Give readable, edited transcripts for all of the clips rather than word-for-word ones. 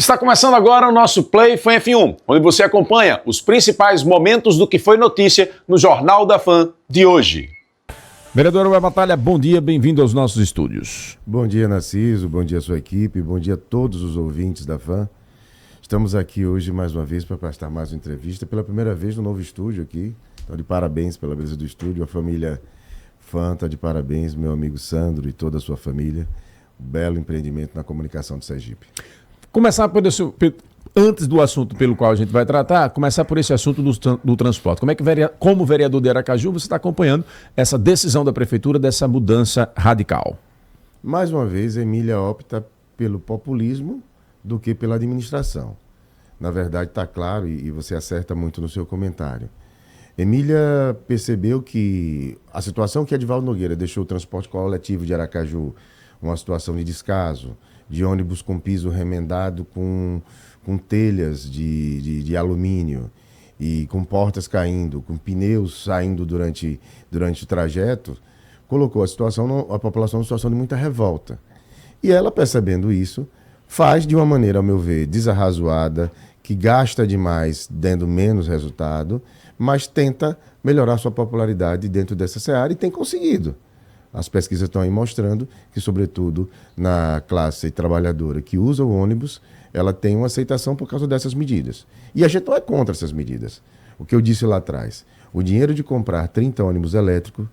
Está começando agora o nosso Play Fã F1, onde você acompanha os principais momentos do que foi notícia no Jornal da Fã de hoje. Vereador Ué Batalha, bom dia, bem-vindo aos nossos estúdios. Bom dia, Narciso, bom dia à sua equipe, bom dia a todos os ouvintes da Fã. Estamos aqui hoje mais uma vez para prestar mais uma entrevista, pela primeira vez no novo estúdio aqui. Então, de parabéns pela beleza do estúdio, a família Fã está de parabéns, meu amigo Sandro e toda a sua família. Um belo empreendimento na comunicação de Sergipe. Começar antes do assunto pelo qual a gente vai tratar, começar por esse assunto do transporte. Como vereador de Aracaju, você está acompanhando essa decisão da prefeitura dessa mudança radical? Mais uma vez, Emília opta pelo populismo do que pela administração. Na verdade, está claro, e você acerta muito no seu comentário. Emília percebeu que a situação que Edivaldo Nogueira deixou o transporte coletivo de Aracaju, uma situação de descaso, de ônibus com piso remendado com telhas de alumínio e com portas caindo, com pneus saindo durante o trajeto, colocou a população numa situação de muita revolta. E ela, percebendo isso, faz de uma maneira, ao meu ver, desarrazoada, que gasta demais, dando menos resultado, mas tenta melhorar sua popularidade dentro dessa seara e tem conseguido. As pesquisas estão aí mostrando que, sobretudo, na classe trabalhadora que usa o ônibus, ela tem uma aceitação por causa dessas medidas. E a gente não é contra essas medidas. O que eu disse lá atrás, o dinheiro de comprar 30 ônibus elétricos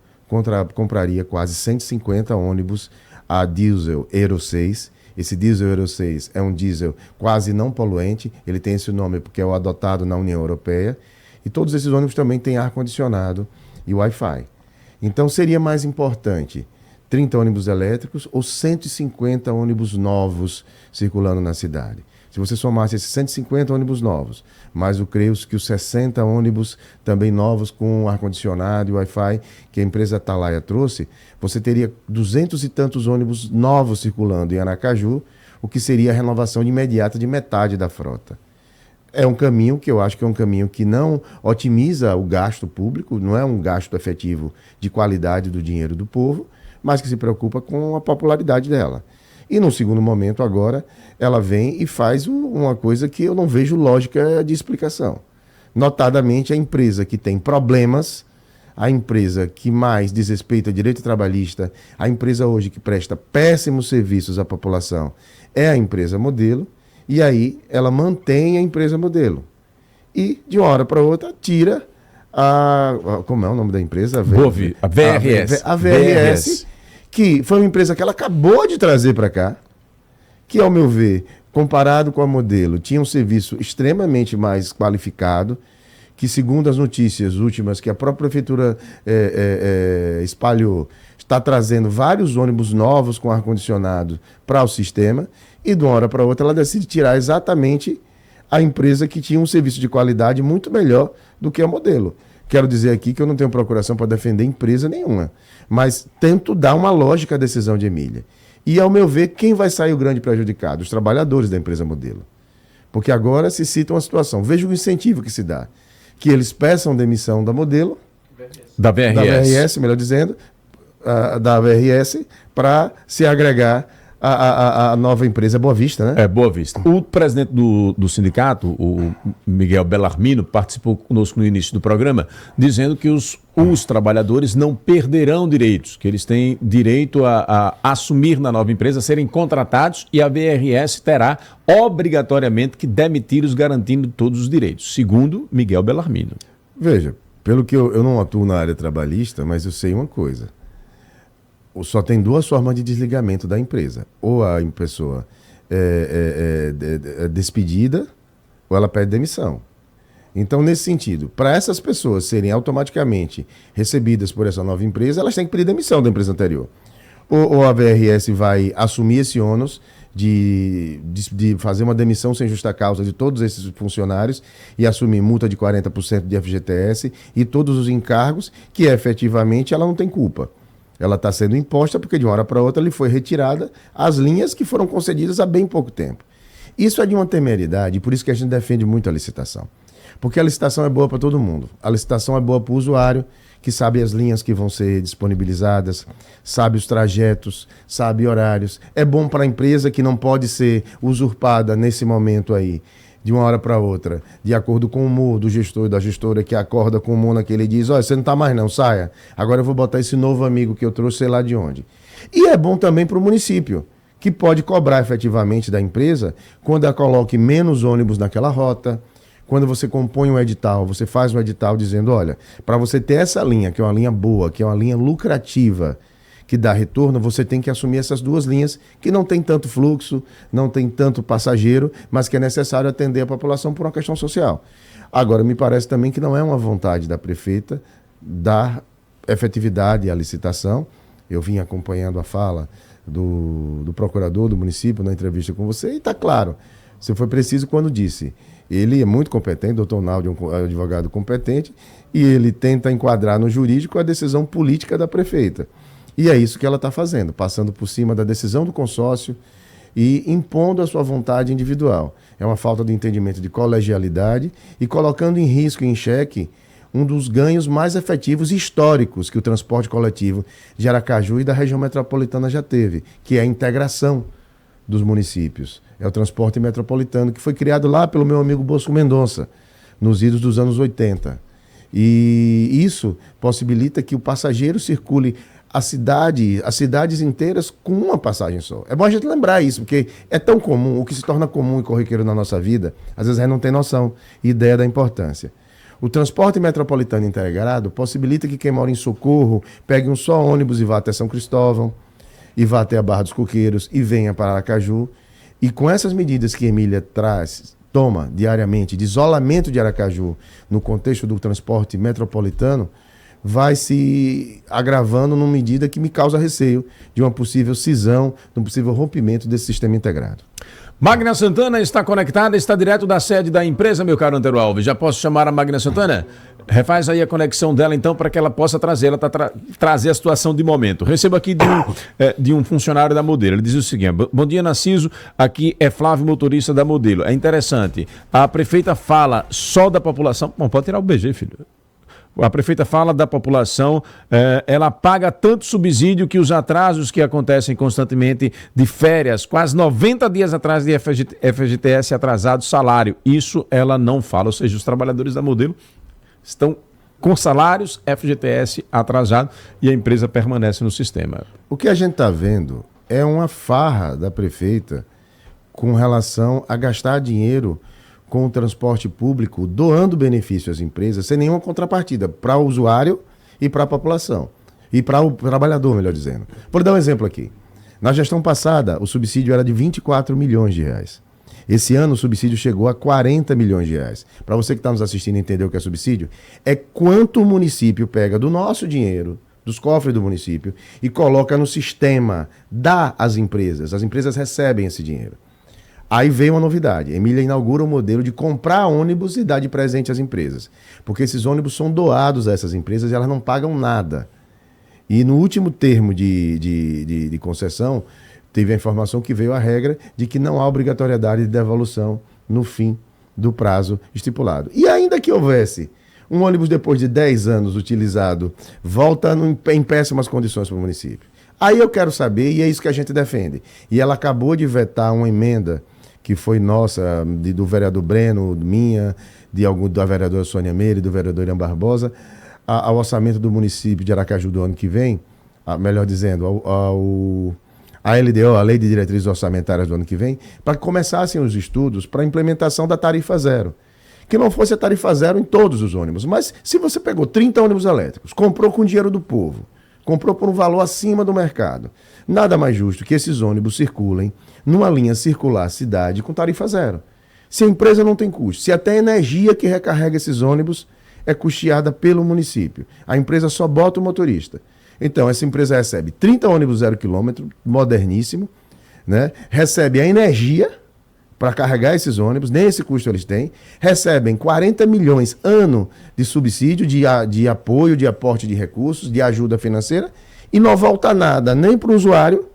compraria quase 150 ônibus a diesel Euro 6. Esse diesel Euro 6 é um diesel quase não poluente, ele tem esse nome porque é o adotado na União Europeia, e todos esses ônibus também têm ar-condicionado e Wi-Fi. Então seria mais importante 30 ônibus elétricos ou 150 ônibus novos circulando na cidade. Se você somasse esses 150 ônibus novos, mais eu creio que os 60 ônibus também novos com ar-condicionado e Wi-Fi que a empresa Atalaia trouxe, você teria 200 e tantos ônibus novos circulando em Aracaju, o que seria a renovação imediata de metade da frota. É um caminho que eu acho que é um caminho que não otimiza o gasto público, não é um gasto efetivo de qualidade do dinheiro do povo, mas que se preocupa com a popularidade dela. E num segundo momento agora, ela vem e faz uma coisa que eu não vejo lógica de explicação. Notadamente, a empresa que tem problemas, a empresa que mais desrespeita direito trabalhista, a empresa hoje que presta péssimos serviços à população, é a empresa modelo. E aí ela mantém a empresa modelo. E, de uma hora para outra, tira como é o nome da empresa? A VRS. A VRS, que foi uma empresa que ela acabou de trazer para cá, que, ao meu ver, comparado com a modelo, tinha um serviço extremamente mais qualificado, que, segundo as notícias últimas que a própria prefeitura espalhou, está trazendo vários ônibus novos com ar-condicionado para o sistema. E de uma hora para outra ela decide tirar exatamente a empresa que tinha um serviço de qualidade muito melhor do que a modelo. Quero dizer aqui que eu não tenho procuração para defender empresa nenhuma, mas tento dar uma lógica à decisão de Emília. E, ao meu ver, quem vai sair o grande prejudicado? Os trabalhadores da empresa modelo. Porque agora se cita uma situação. Veja o incentivo que se dá. Que eles peçam demissão da modelo, da VRS, melhor dizendo, da VRS, para se agregar a nova empresa Boa Vista, né? É, Boa Vista. O presidente do sindicato, o Miguel Bellarmino, participou conosco no início do programa, dizendo que os trabalhadores não perderão direitos, que eles têm direito a assumir na nova empresa, serem contratados, e a VRS terá obrigatoriamente que demitir-os, garantindo todos os direitos, segundo Miguel Bellarmino. Veja, pelo que eu não atuo na área trabalhista, mas eu sei uma coisa. Só tem duas formas de desligamento da empresa. Ou a pessoa é despedida, ou ela pede demissão. Então, nesse sentido, para essas pessoas serem automaticamente recebidas por essa nova empresa, elas têm que pedir demissão da empresa anterior. Ou a VRS vai assumir esse ônus de fazer uma demissão sem justa causa de todos esses funcionários e assumir multa de 40% de FGTS e todos os encargos que efetivamente ela não tem culpa. Ela está sendo imposta porque de uma hora para outra lhe foi retirada as linhas que foram concedidas há bem pouco tempo. Isso é de uma temeridade, e por isso que a gente defende muito a licitação. Porque a licitação é boa para todo mundo. A licitação é boa para o usuário, que sabe as linhas que vão ser disponibilizadas, sabe os trajetos, sabe horários. É bom para a empresa, que não pode ser usurpada nesse momento aí, de uma hora para outra, de acordo com o humor do gestor e da gestora, que acorda com o humor naquele e diz: olha, você não está mais não, saia. Agora eu vou botar esse novo amigo que eu trouxe, sei lá de onde. E é bom também para o município, que pode cobrar efetivamente da empresa quando ela coloque menos ônibus naquela rota. Quando você compõe um edital, você faz um edital dizendo: olha, para você ter essa linha, que é uma linha boa, que é uma linha lucrativa, que dá retorno, você tem que assumir essas duas linhas, que não tem tanto fluxo, não tem tanto passageiro, mas que é necessário atender a população por uma questão social. Agora, me parece também que não é uma vontade da prefeita dar efetividade à licitação. Eu vim acompanhando a fala do procurador do município na entrevista com você, e está claro, você foi preciso quando disse: ele é muito competente, doutor Naldo é um advogado competente, e ele tenta enquadrar no jurídico a decisão política da prefeita. E é isso que ela está fazendo, passando por cima da decisão do consórcio e impondo a sua vontade individual. É uma falta de entendimento de colegialidade e colocando em risco e em xeque um dos ganhos mais efetivos e históricos que o transporte coletivo de Aracaju e da região metropolitana já teve, que é a integração dos municípios. É o transporte metropolitano, que foi criado lá pelo meu amigo Bosco Mendonça, nos idos dos anos 80. E isso possibilita que o passageiro circule as cidades inteiras com uma passagem só. É bom a gente lembrar isso, porque é tão comum, o que se torna comum e corriqueiro na nossa vida, às vezes a gente não tem noção e ideia da importância. O transporte metropolitano integrado possibilita que quem mora em Socorro pegue um só ônibus e vá até São Cristóvão, e vá até a Barra dos Coqueiros e venha para Aracaju. E com essas medidas que Emília toma diariamente de isolamento de Aracaju no contexto do transporte metropolitano, vai se agravando numa medida que me causa receio de uma possível cisão, de um possível rompimento desse sistema integrado. Magna Santana está conectada, está direto da sede da empresa, meu caro Antero Alves. Já posso chamar a Magna Santana? Refaz aí a conexão dela, então, para que ela possa trazer a situação de momento. Recebo aqui de um funcionário da Modelo. Ele diz o seguinte: bom dia, Narciso, aqui é Flávio, motorista da Modelo. É interessante, a prefeita fala só da população... Bom, pode tirar o BG, filho. A prefeita fala da população, ela paga tanto subsídio que os atrasos que acontecem constantemente de férias, quase 90 dias atrás de FGTS atrasado, salário. Isso ela não fala, ou seja, os trabalhadores da Modelo estão com salários, FGTS atrasado, e a empresa permanece no sistema. O que a gente está vendo é uma farra da prefeita com relação a gastar dinheiro com o transporte público, doando benefício às empresas, sem nenhuma contrapartida para o usuário e para a população. E para o trabalhador, melhor dizendo. Vou dar um exemplo aqui. Na gestão passada, o subsídio era de 24 milhões de reais. Esse ano, o subsídio chegou a 40 milhões de reais. Para você que está nos assistindo e entender o que é subsídio, é quanto o município pega do nosso dinheiro, dos cofres do município, e coloca no sistema, dá às empresas. As empresas recebem esse dinheiro. Aí veio uma novidade. Emília inaugura um modelo de comprar ônibus e dar de presente às empresas. Porque esses ônibus são doados a essas empresas e elas não pagam nada. E no último termo de concessão, teve a informação que veio a regra de que não há obrigatoriedade de devolução no fim do prazo estipulado. E ainda que houvesse um ônibus depois de 10 anos utilizado, volta em péssimas condições para o município. Aí eu quero saber, e é isso que a gente defende. E ela acabou de vetar uma emenda que foi nossa, do vereador Breno, minha, da vereadora Sônia Meire, do vereador Irã Barbosa, ao orçamento do município de Aracaju do ano que vem, melhor dizendo, a LDO, a Lei de Diretrizes Orçamentárias do ano que vem, para que começassem os estudos para a implementação da tarifa zero. Que não fosse a tarifa zero em todos os ônibus, mas se você pegou 30 ônibus elétricos, comprou com dinheiro do povo, comprou por um valor acima do mercado, nada mais justo que esses ônibus circulem numa linha circular cidade com tarifa zero. Se a empresa não tem custo, se até a energia que recarrega esses ônibus é custeada pelo município, a empresa só bota o motorista. Então, essa empresa recebe 30 ônibus 0 km, moderníssimo, né? Recebe a energia para carregar esses ônibus, nem esse custo eles têm, recebem 40 milhões ano de subsídio, de apoio, de aporte de recursos, de ajuda financeira, e não volta nada nem para o usuário,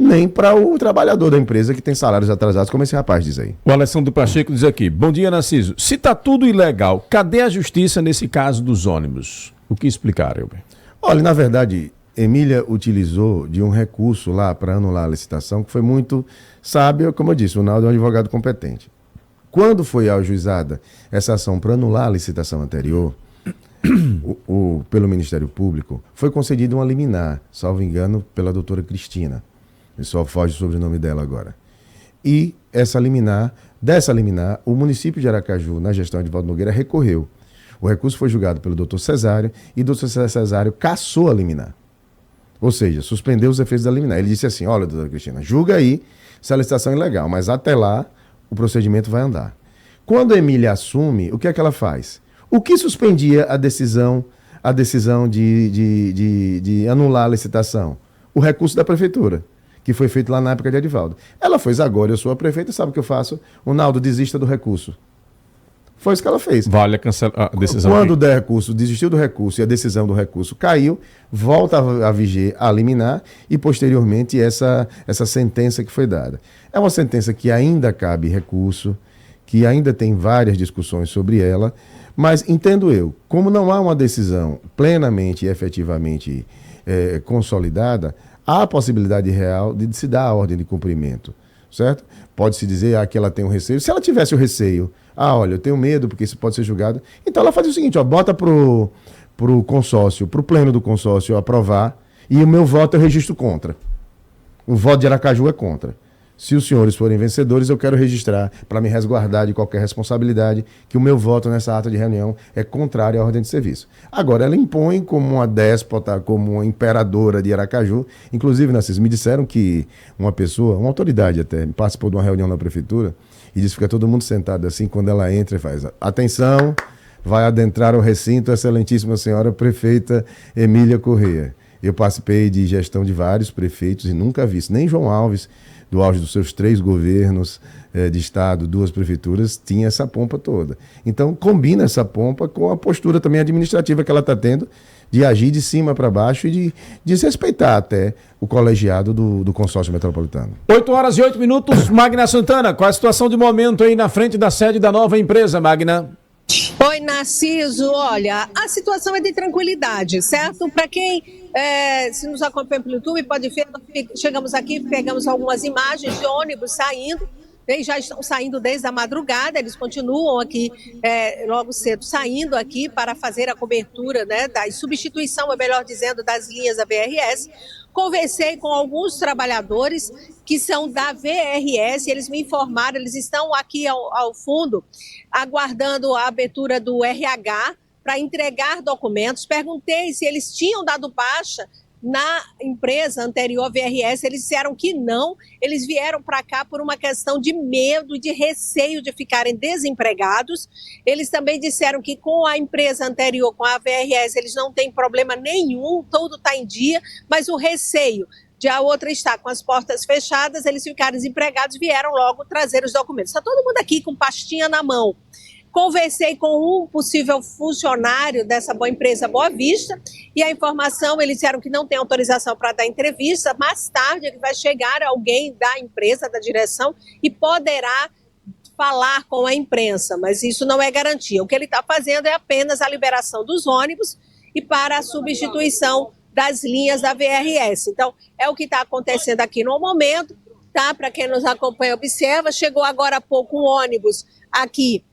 nem para o trabalhador da empresa que tem salários atrasados, como esse rapaz diz aí. O Alessandro Pacheco diz aqui: bom dia, Narciso. Se está tudo ilegal, cadê a justiça nesse caso dos ônibus? O que explicar, Elber? Olha, na verdade, Emília utilizou de um recurso lá para anular a licitação, que foi muito sábio, como eu disse, o Naldo é um advogado competente. Quando foi ajuizada essa ação para anular a licitação anterior, pelo Ministério Público, foi concedida uma liminar, salvo engano, pela doutora Cristina. Só foge o sobrenome dela agora. E dessa liminar, o município de Aracaju, na gestão de Valdo Nogueira, recorreu. O recurso foi julgado pelo doutor Cesário e o doutor Cesário cassou a liminar. Ou seja, suspendeu os efeitos da liminar. Ele disse assim: olha, doutora Cristina, julga aí se a licitação é ilegal, mas até lá o procedimento vai andar. Quando a Emília assume, o que é que ela faz? O que suspendia a decisão de anular a licitação? O recurso da prefeitura, que foi feito lá na época de Edivaldo. Ela fez agora, eu sou a prefeita, sabe o que eu faço? O Naldo desista do recurso. Foi isso que ela fez. Vale a decisão. Quando der recurso, desistiu do recurso e a decisão do recurso caiu, volta a viger a liminar e, posteriormente, essa sentença que foi dada. É uma sentença que ainda cabe recurso, que ainda tem várias discussões sobre ela, mas entendo eu, como não há uma decisão plenamente e efetivamente consolidada, há a possibilidade real de se dar a ordem de cumprimento, certo? Pode-se dizer que ela tem um receio. Se ela tivesse o receio, olha, eu tenho medo porque isso pode ser julgado, então ela faz o seguinte, bota pro consórcio, pro pleno do consórcio aprovar, e o meu voto eu registro contra. O voto de Aracaju é contra. Se os senhores forem vencedores, eu quero registrar, para me resguardar de qualquer responsabilidade, que o meu voto nessa ata de reunião é contrário à ordem de serviço. Agora, ela impõe como uma déspota, como uma imperadora de Aracaju. Inclusive, Narciso, me disseram que uma pessoa, uma autoridade até, participou de uma reunião na prefeitura e disse que fica todo mundo sentado assim, quando ela entra e faz: atenção, vai adentrar o recinto a excelentíssima senhora prefeita Emília Corrêa. Eu participei de gestão de vários prefeitos e nunca vi isso. Nem João Alves, do auge dos seus 3 governos de estado, 2 prefeituras, tinha essa pompa toda. Então, combina essa pompa com a postura também administrativa que ela está tendo de agir de cima para baixo e de desrespeitar até o colegiado do consórcio metropolitano. 8h08, Magna Santana, qual a situação de momento aí na frente da sede da nova empresa, Magna? Oi, Narciso. Olha, a situação é de tranquilidade, certo? Para quem se nos acompanha pelo YouTube, pode ver, chegamos aqui, pegamos algumas imagens de ônibus saindo. Eles já estão saindo desde a madrugada, eles continuam aqui logo cedo, saindo aqui para fazer a cobertura, né, da substituição, ou melhor dizendo, das linhas da VRS. Conversei com alguns trabalhadores que são da VRS, eles me informaram, eles estão aqui ao fundo, aguardando a abertura do RH para entregar documentos. Perguntei se eles tinham dado baixa na empresa anterior à VRS, eles disseram que não, eles vieram para cá por uma questão de medo, de receio de ficarem desempregados. Eles também disseram que com a empresa anterior, com a VRS, eles não têm problema nenhum, tudo está em dia, mas o receio de a outra estar com as portas fechadas, eles ficaram desempregados, vieram logo trazer os documentos. Está todo mundo aqui com pastinha na mão. Conversei com um possível funcionário dessa boa empresa Boa Vista e a informação, eles disseram que não tem autorização para dar entrevista. Mais tarde ele vai chegar alguém da empresa, da direção, e poderá falar com a imprensa, mas isso não é garantia. O que ele está fazendo é apenas a liberação dos ônibus e para a substituição das linhas da VRS. Então, é o que está acontecendo aqui no momento, tá? Para quem nos acompanha, observa, chegou agora há pouco um ônibus aqui,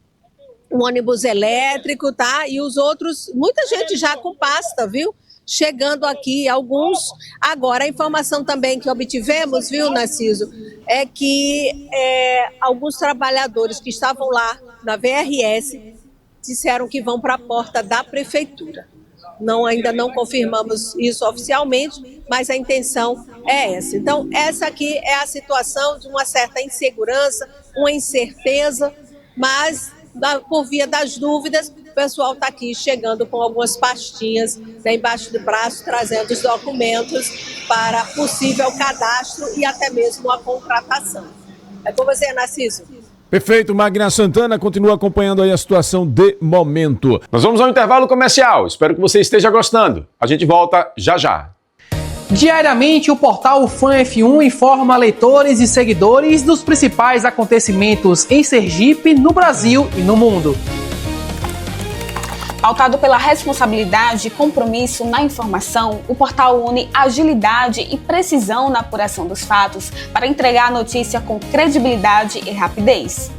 um ônibus elétrico, tá? E os outros, muita gente já com pasta, viu? Chegando aqui, alguns. Agora, a informação também que obtivemos, viu, Narciso, é que alguns trabalhadores que estavam lá na VRS disseram que vão para a porta da prefeitura. Ainda não confirmamos isso oficialmente, mas a intenção é essa. Então, essa aqui é a situação de uma certa insegurança, uma incerteza, mas por via das dúvidas, o pessoal está aqui chegando com algumas pastinhas, né, embaixo do braço, trazendo os documentos para possível cadastro e até mesmo a contratação. É com você, Narciso. Perfeito, Magna Santana continua acompanhando aí a situação de momento. Nós vamos ao intervalo comercial, espero que você esteja gostando. A gente volta já já. Diariamente, o portal Fan F1 informa leitores e seguidores dos principais acontecimentos em Sergipe, no Brasil e no mundo. Pautado pela responsabilidade e compromisso na informação, o portal une agilidade e precisão na apuração dos fatos para entregar a notícia com credibilidade e rapidez.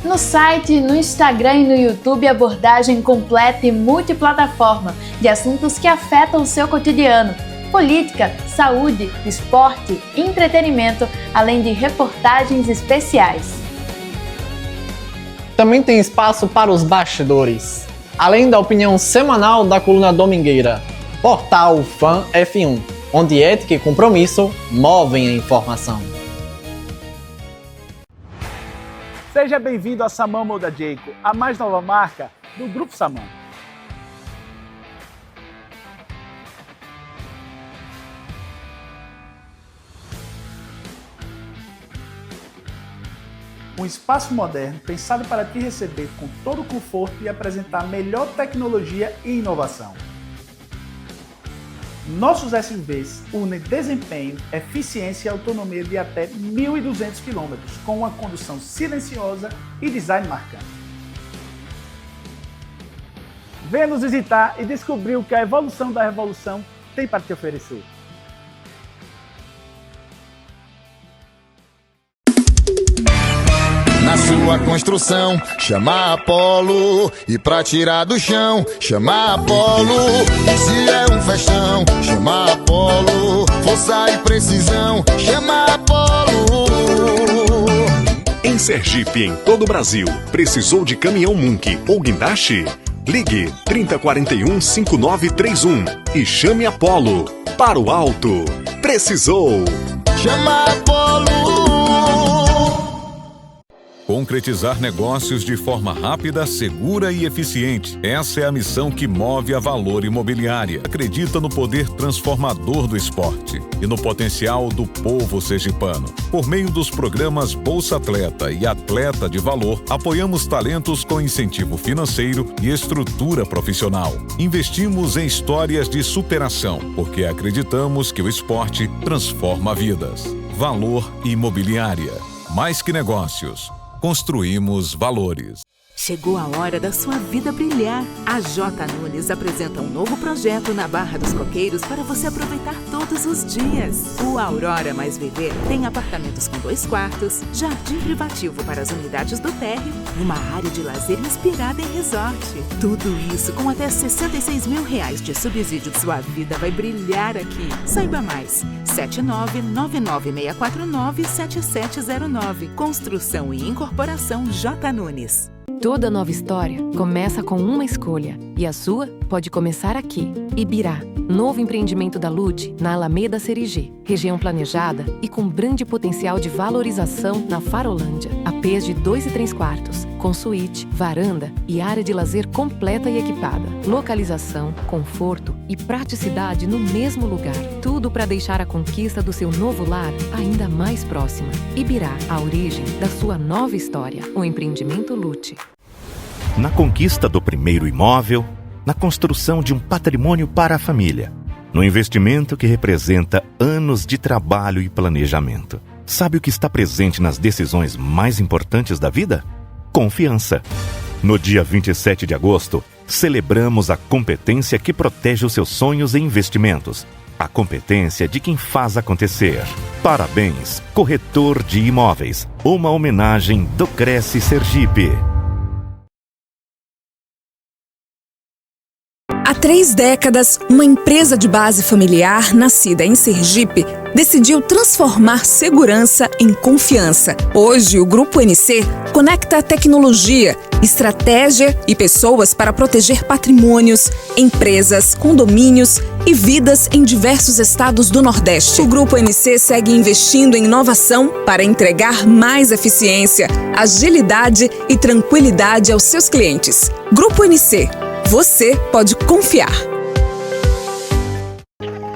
No site, no Instagram e no YouTube, abordagem completa e multiplataforma de assuntos que afetam o seu cotidiano. Política, saúde, esporte, entretenimento, além de reportagens especiais. Também tem espaço para os bastidores, além da opinião semanal da coluna domingueira. Portal Fan F1, onde ética e compromisso movem a informação. Seja bem-vindo a Saman Moda Jayco, a mais nova marca do Grupo Saman. Um espaço moderno pensado para te receber com todo o conforto e apresentar a melhor tecnologia e inovação. Nossos SUVs unem desempenho, eficiência e autonomia de até 1.200 km, com uma condução silenciosa e design marcante. Venha nos visitar e descobrir o que a evolução da revolução tem para te oferecer. Na sua construção, chama Apolo. E pra tirar do chão, chama Apolo. Se é um festão, chama Apolo. Força e precisão, chama Apolo. Em Sergipe e em todo o Brasil, precisou de caminhão Munk ou guindaste? Ligue 3041-5931 e chame Apolo. Para o alto, precisou. Chama Apolo. Concretizar negócios de forma rápida, segura e eficiente. Essa é a missão que move a Valor Imobiliária. Acredita no poder transformador do esporte e no potencial do povo sergipano. Por meio dos programas Bolsa Atleta e Atleta de Valor, apoiamos talentos com incentivo financeiro e estrutura profissional. Investimos em histórias de superação, porque acreditamos que o esporte transforma vidas. Valor Imobiliária. Mais que negócios. Construímos valores. Chegou a hora da sua vida brilhar. A J. Nunes apresenta um novo projeto na Barra dos Coqueiros para você aproveitar todos os dias. O Aurora Mais Viver tem apartamentos com 2 quartos, jardim privativo para as unidades do térreo e uma área de lazer inspirada em resort. Tudo isso com até R$66 mil de subsídio. Sua vida vai brilhar aqui. Saiba mais. 7999497709. Construção e incorporação J. Nunes. Toda nova história começa com uma escolha. E a sua pode começar aqui. Ibirá, novo empreendimento da Lute, na Alameda Serigê. Região planejada e com grande potencial de valorização na Farolândia. APs de 2 e 3 quartos, com suíte, varanda e área de lazer completa e equipada. Localização, conforto e praticidade no mesmo lugar. Tudo para deixar a conquista do seu novo lar ainda mais próxima. Ibirá, a origem da sua nova história. O empreendimento Lute. Na conquista do primeiro imóvel, na construção de um patrimônio para a família, no investimento que representa anos de trabalho e planejamento. Sabe o que está presente nas decisões mais importantes da vida? Confiança. No dia 27 de agosto, celebramos a competência que protege os seus sonhos e investimentos. A competência de quem faz acontecer. Parabéns, Corretor de Imóveis. Uma homenagem do Cresce Sergipe. Há 3 décadas, uma empresa de base familiar, nascida em Sergipe, decidiu transformar segurança em confiança. Hoje, o Grupo NC conecta a tecnologia, estratégia e pessoas para proteger patrimônios, empresas, condomínios e vidas em diversos estados do Nordeste. O Grupo NC segue investindo em inovação para entregar mais eficiência, agilidade e tranquilidade aos seus clientes. Grupo NC. Você pode confiar.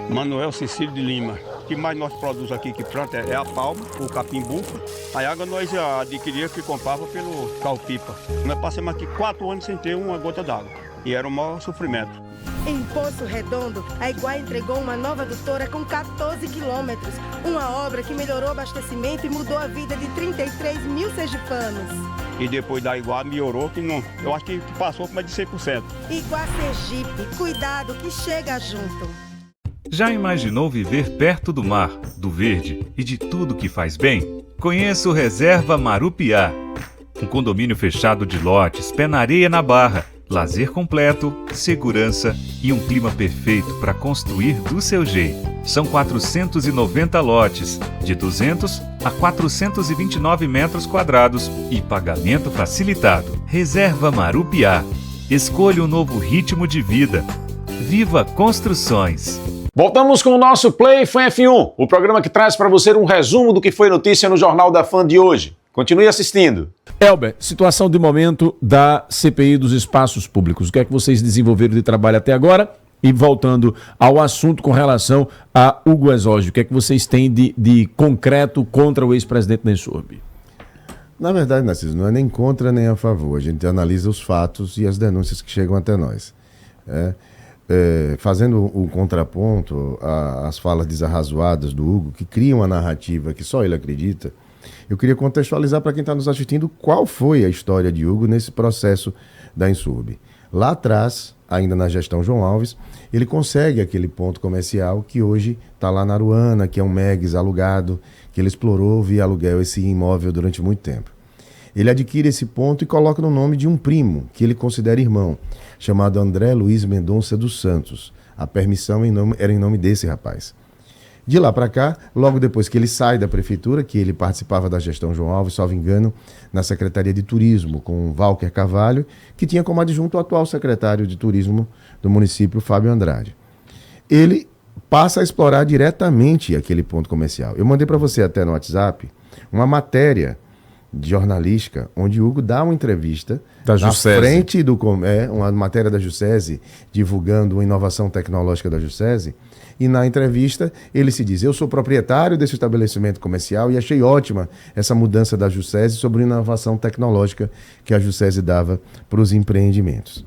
Manuel Cecílio de Lima. O que mais nós produzimos aqui que planta é a palma, o capim-bufa. A água nós já adquiríamos que comprava pelo calpipa. Nós passamos aqui 4 anos sem ter uma gota d'água. E era o maior sofrimento. Em Poço Redondo, a Iguá entregou uma nova adutora com 14 quilômetros. Uma obra que melhorou o abastecimento e mudou a vida de 33 mil sergipanos. E depois da Iguá melhorou, que não, eu acho que passou por mais de 100%. Iguá Sergipe, cuidado que chega junto. Já imaginou viver perto do mar, do verde e de tudo que faz bem? Conheça o Reserva Marupiá. Um condomínio fechado de lotes, pé na areia na Barra. Lazer completo, segurança e um clima perfeito para construir do seu jeito. São 490 lotes, de 200 a 429 metros quadrados e pagamento facilitado. Reserva Marupiá. Escolha um novo ritmo de vida. Viva Construções. Voltamos com o nosso Play Fan F1, o programa que traz para você um resumo do que foi notícia no Jornal da Fã de hoje. Continue assistindo. Elber, situação de momento da CPI dos espaços públicos. O que é que vocês desenvolveram de trabalho até agora? E voltando ao assunto com relação a Hugo Exógio, o que é que vocês têm de concreto contra o ex-presidente da Ensurb? Na verdade, Narciso, não é nem contra nem a favor. A gente analisa os fatos e as denúncias que chegam até nós. Fazendo o contraponto às falas desarrazoadas do Hugo, que criam uma narrativa que só ele acredita, eu queria contextualizar para quem está nos assistindo qual foi a história de Hugo nesse processo da Ensurb. Lá atrás, ainda na gestão João Alves, ele consegue aquele ponto comercial que hoje está lá na Aruana, que é um MEGS alugado, que ele explorou via aluguel esse imóvel durante muito tempo. Ele adquire esse ponto e coloca no nome de um primo, que ele considera irmão, chamado André Luiz Mendonça dos Santos. A permissão era em nome desse rapaz. De lá para cá, logo depois que ele sai da prefeitura, que ele participava da gestão João Alves, salvo engano, na Secretaria de Turismo, com Walker Carvalho, que tinha como adjunto o atual secretário de Turismo do município, Fábio Andrade. Ele passa a explorar diretamente aquele ponto comercial. Eu mandei para você até no WhatsApp uma matéria jornalística, onde Hugo dá uma entrevista na frente uma matéria da Jussese, divulgando uma inovação tecnológica da Jussese, e na entrevista ele se diz: eu sou proprietário desse estabelecimento comercial e achei ótima essa mudança da Jussese sobre a inovação tecnológica que a Jussese dava para os empreendimentos.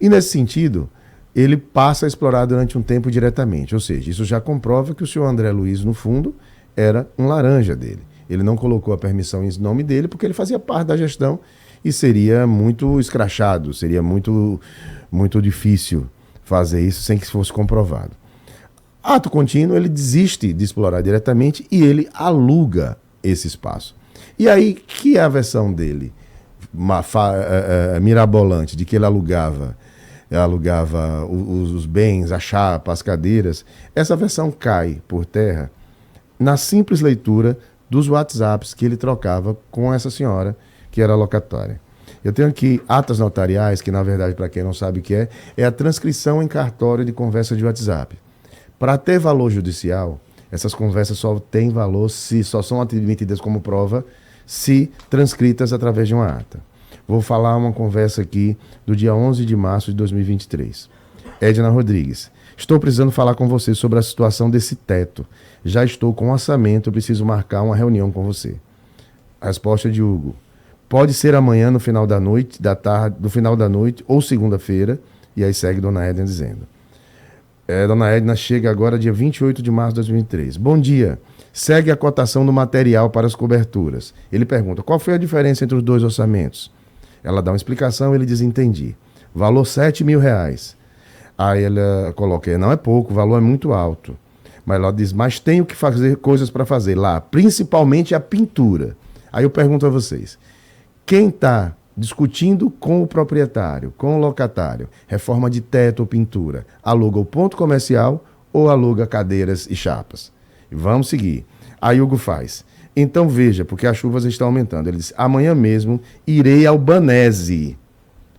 E nesse sentido, ele passa a explorar durante um tempo diretamente, ou seja, isso já comprova que o senhor André Luiz, no fundo, era um laranja dele. Ele não colocou a permissão em nome dele porque ele fazia parte da gestão e seria muito escrachado, seria muito, muito difícil fazer isso sem que fosse comprovado. Ato contínuo, ele desiste de explorar diretamente e ele aluga esse espaço. E aí, que é a versão dele, mirabolante, de que ele alugava os bens, a chapa, as cadeiras, essa versão cai por terra na simples leitura dos WhatsApps que ele trocava com essa senhora, que era locatária. Eu tenho aqui atas notariais, que na verdade, para quem não sabe o que é a transcrição em cartório de conversa de WhatsApp. Para ter valor judicial, essas conversas só têm valor só são admitidas como prova se transcritas através de uma ata. Vou falar uma conversa aqui do dia 11 de março de 2023. Edna Rodrigues: estou precisando falar com você sobre a situação desse teto. Já estou com orçamento, preciso marcar uma reunião com você. A resposta de Hugo: pode ser amanhã no final da noite, no final da noite ou segunda-feira. E aí segue Dona Edna dizendo: Dona Edna chega agora dia 28 de março de 2003. Bom dia. Segue a cotação do material para as coberturas. Ele pergunta: qual foi a diferença entre os dois orçamentos? Ela dá uma explicação, ele diz: entendi. Valor R$7 mil. Aí ela coloca: não é pouco, o valor é muito alto. Mas ela diz: mas tenho que fazer coisas para fazer lá, principalmente a pintura. Aí eu pergunto a vocês: quem está discutindo com o proprietário, com o locatário, reforma de teto ou pintura, aluga o ponto comercial ou aluga cadeiras e chapas? Vamos seguir. Aí Hugo faz: então veja, porque as chuvas estão aumentando. Ele diz: amanhã mesmo irei ao Banese.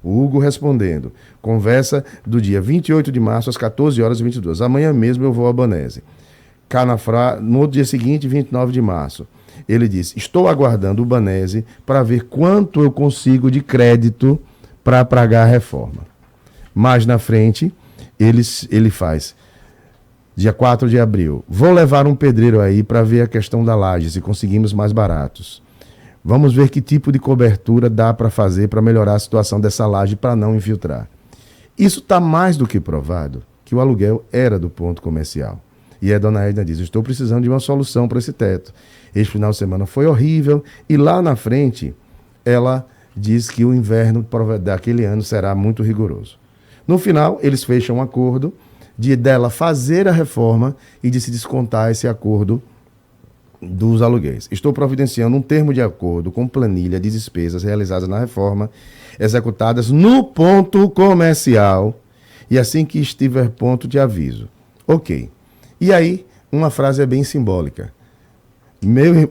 O Hugo respondendo: conversa do dia 28 de março às 14h22. Amanhã mesmo eu vou ao Banese. No dia seguinte, 29 de março. Ele diz: estou aguardando o Banese para ver quanto eu consigo de crédito para pagar a reforma. Mais na frente, ele faz: dia 4 de abril, vou levar um pedreiro aí para ver a questão da laje, se conseguimos mais baratos. Vamos ver que tipo de cobertura dá para fazer para melhorar a situação dessa laje para não infiltrar. Isso está mais do que provado que o aluguel era do ponto comercial. E a dona Edna diz, estou precisando de uma solução para esse teto. Este final de semana foi horrível e lá na frente ela diz que o inverno daquele ano será muito rigoroso. No final, eles fecham um acordo dela fazer a reforma e de se descontar esse acordo dos aluguéis. Estou providenciando um termo de acordo com planilha de despesas realizadas na reforma, executadas no ponto comercial, e assim que estiver ponto de aviso. Ok. E aí, uma frase é bem simbólica.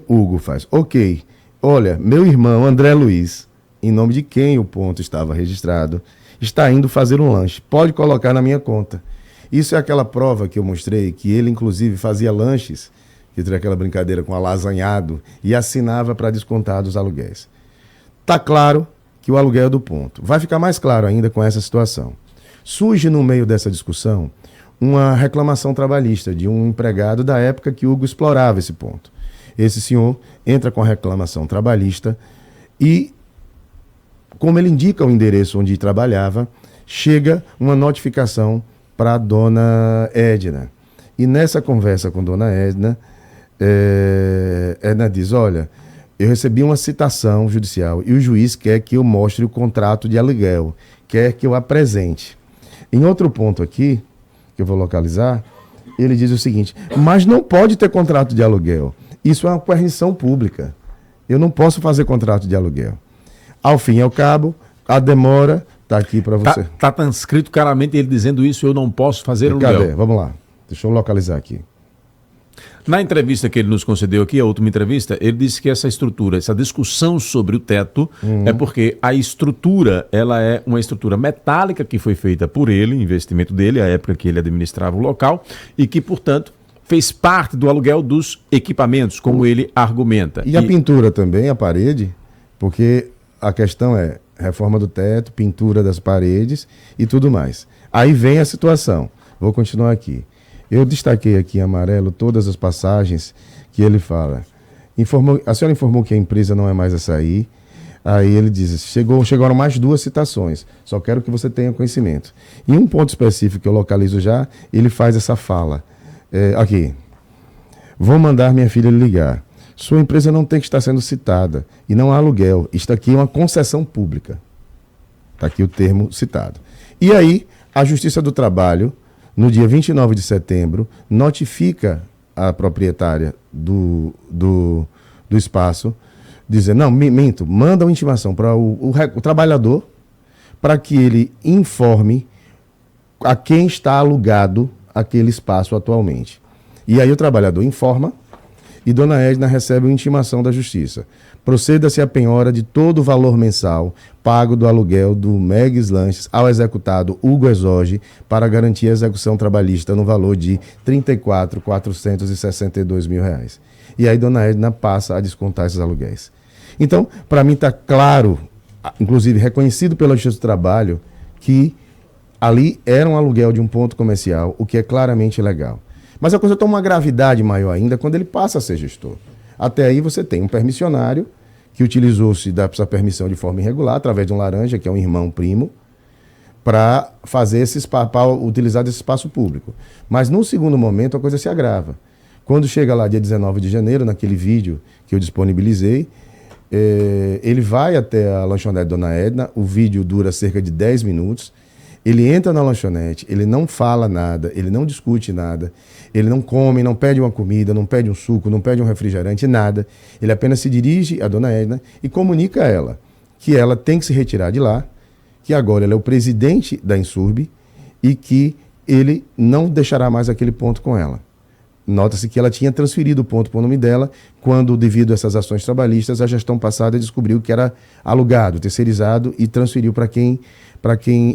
Hugo faz, ok, olha, meu irmão André Luiz, em nome de quem o ponto estava registrado, está indo fazer um lanche, pode colocar na minha conta. Isso é aquela prova que eu mostrei, que ele inclusive fazia lanches, que tinha aquela brincadeira com alasanhado, e assinava para descontar dos aluguéis. Está claro que o aluguel é do ponto. Vai ficar mais claro ainda com essa situação. Surge no meio dessa discussão uma reclamação trabalhista de um empregado da época que Hugo explorava esse ponto. Esse senhor entra com a reclamação trabalhista e, como ele indica o endereço onde trabalhava, chega uma notificação para a dona Edna. E nessa conversa com a dona Edna, Edna diz, olha, eu recebi uma citação judicial e o juiz quer que eu mostre o contrato de aluguel, quer que eu apresente. Em outro ponto aqui, que eu vou localizar, ele diz o seguinte, mas não pode ter contrato de aluguel. Isso é uma coerção pública. Eu não posso fazer contrato de aluguel. Ao fim e ao cabo, a demora está aqui para você. Está transcrito claramente ele dizendo isso, eu não posso fazer aluguel. Cadê? Vamos lá. Deixa eu localizar aqui. Na entrevista que ele nos concedeu aqui, a última entrevista, ele disse que essa estrutura, essa discussão sobre o teto, é porque a estrutura, ela é uma estrutura metálica que foi feita por ele, investimento dele, a época que ele administrava o local, e que, portanto, fez parte do aluguel dos equipamentos, como ele argumenta. E a pintura também, a parede, porque a questão é reforma do teto, pintura das paredes e tudo mais. Aí vem a situação. Vou continuar aqui. Eu destaquei aqui em amarelo todas as passagens que ele fala. A senhora informou que a empresa não é mais essa aí. Aí ele diz, chegaram mais 2 citações. Só quero que você tenha conhecimento. Em um ponto específico que eu localizo já, ele faz essa fala. Aqui. Vou mandar minha filha ligar. Sua empresa não tem que estar sendo citada. E não há aluguel. Isto aqui é uma concessão pública. Está aqui o termo citado. E aí, a Justiça do Trabalho, no dia 29 de setembro, notifica a proprietária do espaço, dizendo, não, minto, manda uma intimação para o trabalhador para que ele informe a quem está alugado aquele espaço atualmente. E aí o trabalhador informa e dona Edna recebe uma intimação da Justiça. Proceda-se a penhora de todo o valor mensal pago do aluguel do Megs Lanches ao executado Hugo Exoge para garantir a execução trabalhista no valor de R$ 34.462 mil. E aí dona Edna passa a descontar esses aluguéis. Então, para mim está claro, inclusive reconhecido pela Justiça do Trabalho, que ali era um aluguel de um ponto comercial, o que é claramente ilegal. Mas a coisa toma uma gravidade maior ainda quando ele passa a ser gestor. Até aí você tem um permissionário que utilizou-se dessa permissão de forma irregular, através de um laranja, que é um irmão primo, para utilizar desse espaço público. Mas no segundo momento a coisa se agrava. Quando chega lá dia 19 de janeiro, naquele vídeo que eu disponibilizei, ele vai até a lanchonete Dona Edna, o vídeo dura cerca de 10 minutos, ele entra na lanchonete, ele não fala nada, ele não discute nada, ele não come, não pede uma comida, não pede um suco, não pede um refrigerante, nada. Ele apenas se dirige à dona Edna e comunica a ela que ela tem que se retirar de lá, que agora ele é o presidente da Insurb e que ele não deixará mais aquele ponto com ela. Nota-se que ela tinha transferido o ponto para o nome dela quando, devido a essas ações trabalhistas, a gestão passada descobriu que era alugado, terceirizado e transferiu para quem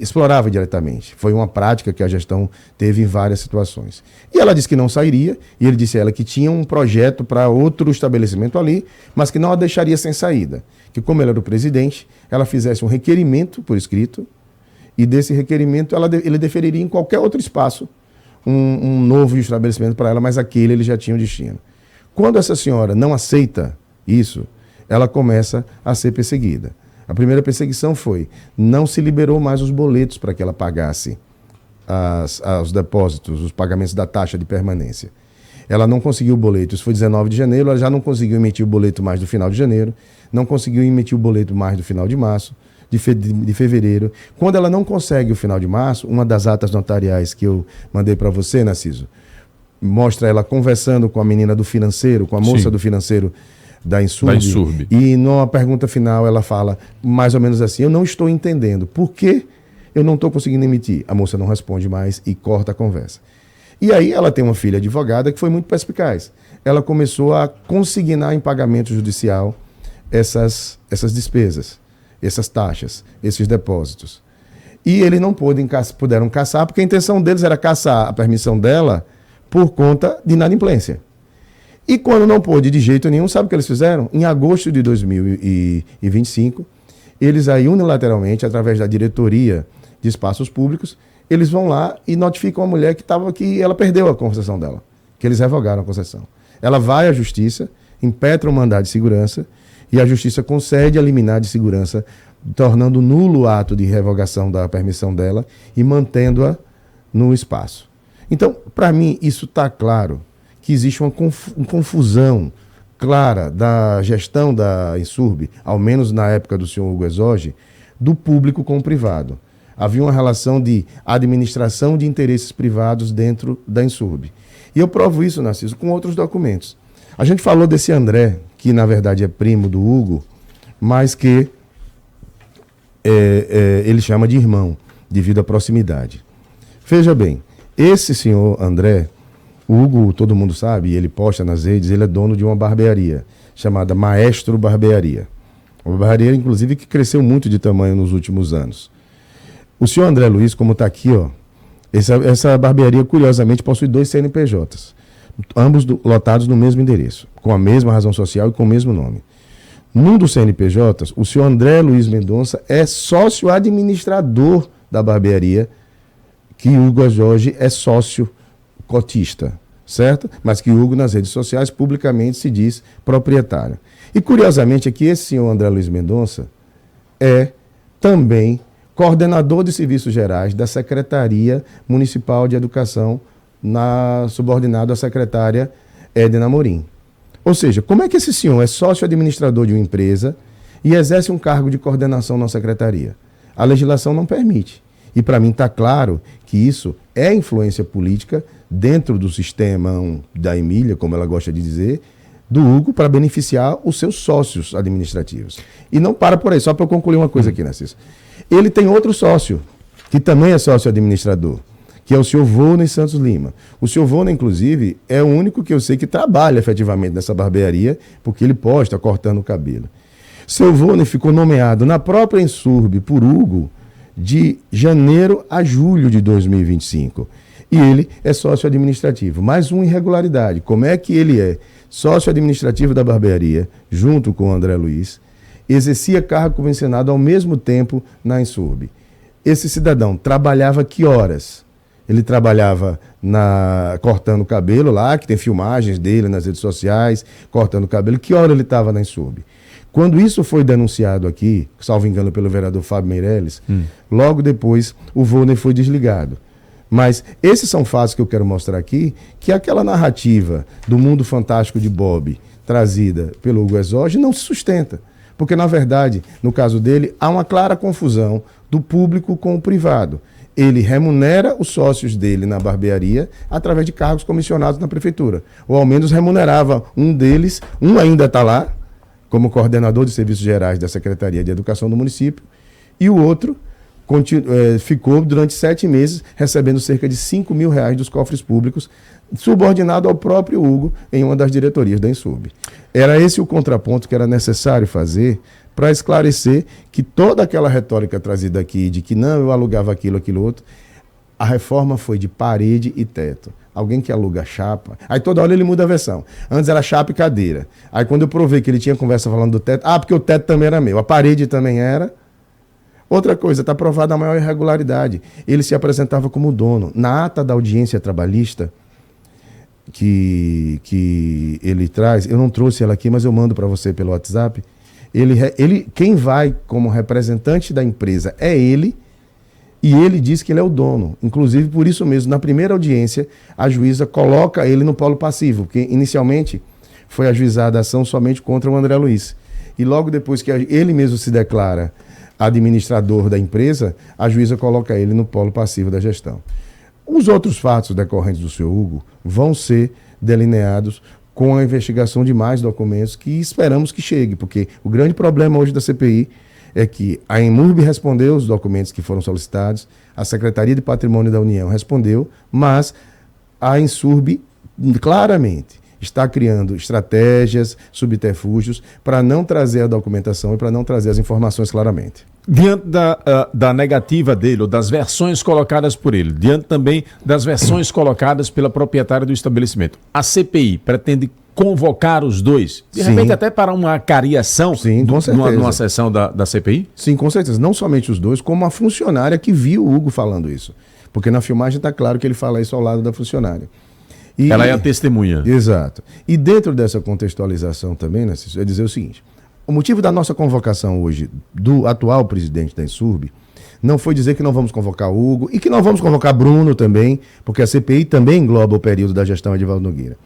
explorava diretamente. Foi uma prática que a gestão teve em várias situações. E ela disse que não sairia, e ele disse a ela que tinha um projeto para outro estabelecimento ali, mas que não a deixaria sem saída. Que como ele era o presidente, ela fizesse um requerimento por escrito, e desse requerimento ele deferiria em qualquer outro espaço um novo estabelecimento para ela, mas aquele ele já tinha um destino. Quando essa senhora não aceita isso, ela começa a ser perseguida. A primeira perseguição foi, não se liberou mais os boletos para que ela pagasse os depósitos, os pagamentos da taxa de permanência. Ela não conseguiu o boleto, isso foi 19 de janeiro, ela já não conseguiu emitir o boleto mais do final de janeiro, não conseguiu emitir o boleto mais do final de março, de fevereiro. Quando ela não consegue o final de março, uma das atas notariais que eu mandei para você, Narciso, mostra ela conversando com a menina do financeiro, com a moça do financeiro da Insurb. E numa pergunta final ela fala mais ou menos assim, eu não estou entendendo por que eu não estou conseguindo emitir. A moça não responde mais e corta a conversa. E aí ela tem uma filha advogada que foi muito perspicaz. Ela começou a consignar em pagamento judicial essas despesas, essas taxas, esses depósitos. E eles não puderam caçar, porque a intenção deles era caçar a permissão dela por conta de inadimplência. E quando não pôde de jeito nenhum, sabe o que eles fizeram? Em agosto de 2025, eles aí unilateralmente, através da diretoria de espaços públicos, eles vão lá e notificam a mulher que ela perdeu a concessão dela, que eles revogaram a concessão. Ela vai à justiça, impetra o mandado de segurança e a justiça concede a liminar de segurança, tornando nulo o ato de revogação da permissão dela e mantendo-a no espaço. Então, para mim, isso está claro, que existe uma confusão clara da gestão da Insurb, ao menos na época do senhor Hugo Exoge, do público com o privado. Havia uma relação de administração de interesses privados dentro da Insurb. E eu provo isso, Narciso, com outros documentos. A gente falou desse André, que na verdade é primo do Hugo, mas que ele chama de irmão, devido à proximidade. Veja bem, esse senhor André, o Hugo, todo mundo sabe, ele posta nas redes, ele é dono de uma barbearia, chamada Maestro Barbearia. Uma barbearia, inclusive, que cresceu muito de tamanho nos últimos anos. O senhor André Luiz, como está aqui, ó, essa barbearia, curiosamente, possui 2 CNPJs, ambos lotados no mesmo endereço, com a mesma razão social e com o mesmo nome. Num dos CNPJs, o senhor André Luiz Mendonça é sócio administrador da barbearia, que Hugo Exoge é sócio cotista, certo? Mas que Hugo, nas redes sociais, publicamente se diz proprietário. E, curiosamente, é que esse senhor André Luiz Mendonça é também coordenador de serviços gerais da Secretaria Municipal de Educação, subordinado à secretária Edna Amorim. Ou seja, como é que esse senhor é sócio administrador de uma empresa e exerce um cargo de coordenação na secretaria? A legislação não permite. E para mim está claro que isso é influência política dentro do sistema da Emília, como ela gosta de dizer, do Hugo, para beneficiar os seus sócios administrativos. E não para por aí, só para eu concluir uma coisa aqui, Narciso. Ele tem outro sócio, que também é sócio administrador, que é o senhor Volney Santos Lima. O senhor Volney, inclusive, é o único que eu sei que trabalha efetivamente nessa barbearia, porque ele posta cortando o cabelo. O senhor Volney ficou nomeado na própria Insurb por Hugo de janeiro a julho de 2025. E ele é sócio administrativo. Mais uma irregularidade. Como é que ele é sócio administrativo da barbearia, junto com o André Luiz, exercia cargo convencionado ao mesmo tempo na Insurb? Esse cidadão trabalhava que horas? Ele trabalhava cortando o cabelo lá, que tem filmagens dele nas redes sociais, cortando o cabelo. Que hora ele estava na Insurb? Quando isso foi denunciado aqui, salvo engano pelo vereador Fábio Meirelles, logo depois o Volney foi desligado. Mas esses são fatos que eu quero mostrar aqui, que aquela narrativa do mundo fantástico de Bob, trazida pelo Hugo Exoge, não se sustenta. Porque, na verdade, no caso dele, há uma clara confusão do público com o privado. Ele remunera os sócios dele na barbearia através de cargos comissionados na prefeitura. Ou ao menos remunerava um deles, um ainda está lá, como coordenador de serviços gerais da Secretaria de Educação do município, e o outro ficou durante 7 meses recebendo cerca de R$5 mil dos cofres públicos, subordinado ao próprio Hugo em uma das diretorias da Insurb. Era esse o contraponto que era necessário fazer para esclarecer que toda aquela retórica trazida aqui de que não, eu alugava aquilo, outro, a reforma foi de parede e teto. Alguém que aluga chapa, aí toda hora ele muda a versão. Antes era chapa e cadeira. Aí quando eu provei que ele tinha conversa falando do teto, porque o teto também era meu, a parede também era. Outra coisa, está provada a maior irregularidade. Ele se apresentava como dono. Na ata da audiência trabalhista que ele traz, eu não trouxe ela aqui, mas eu mando para você pelo WhatsApp, Quem vai como representante da empresa é ele, e ele diz que ele é o dono. Inclusive, por isso mesmo, na primeira audiência, a juíza coloca ele no polo passivo, porque inicialmente foi ajuizada a ação somente contra o André Luiz. E logo depois que ele mesmo se declara administrador da empresa, a juíza coloca ele no polo passivo da gestão. Os outros fatos decorrentes do seu Hugo vão ser delineados com a investigação de mais documentos que esperamos que chegue, porque o grande problema hoje da CPI é que a EMURB respondeu os documentos que foram solicitados, a Secretaria de Patrimônio da União respondeu, mas a Insurb claramente está criando estratégias, subterfúgios para não trazer a documentação e para não trazer as informações claramente. Diante da negativa dele, ou das versões colocadas por ele, diante também das versões colocadas pela proprietária do estabelecimento, a CPI pretende convocar os dois, de repente até para uma cariação numa sessão da CPI? Sim, com certeza. Não somente os dois, como a funcionária que viu o Hugo falando isso. Porque na filmagem está claro que ele fala isso ao lado da funcionária. Ela é a testemunha. Exato. E dentro dessa contextualização também, Narciso, é dizer o seguinte: o motivo da nossa convocação hoje do atual presidente da Insurb não foi dizer que não vamos convocar o Hugo e que não vamos convocar Bruno também, porque a CPI também engloba o período da gestão Edivaldo Nogueira.